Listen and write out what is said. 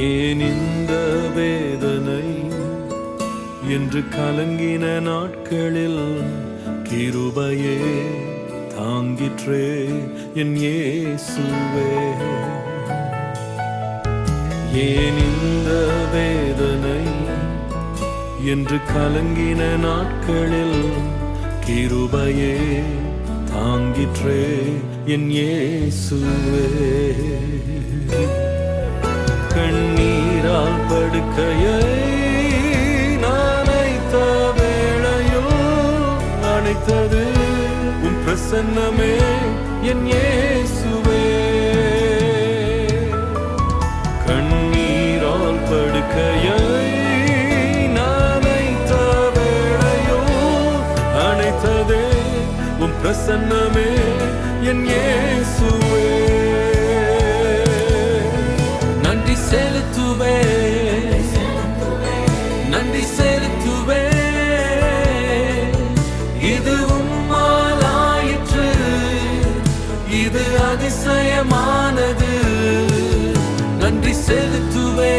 ஏன் இந்த வேதனை என்று கலங்கின நாட்களில் கிருபையே தாங்கிற்றே என் இயேசுவே. ஏன் இந்த வேதனை என்று கலங்கின நாட்களில் கிருபையே தாங்கிற்றே என் இயேசுவே. கண்ணீரால் படுக்கையை நனைத்த வேளையோ அணைத்தது உன் பிரசன்னமே என் இயேசுவே. கண்ணீரால் படுக்கையை நனைத்த வேளையோ அணைத்ததே உன் பிரசன்னமே என் இயேசுவே. நன்றி செலுத்துவே, நன்றி செலுத்துவே, இது உம்மாலாயிற்று, இது அதிசயமானது. நன்றி செலுத்துவே,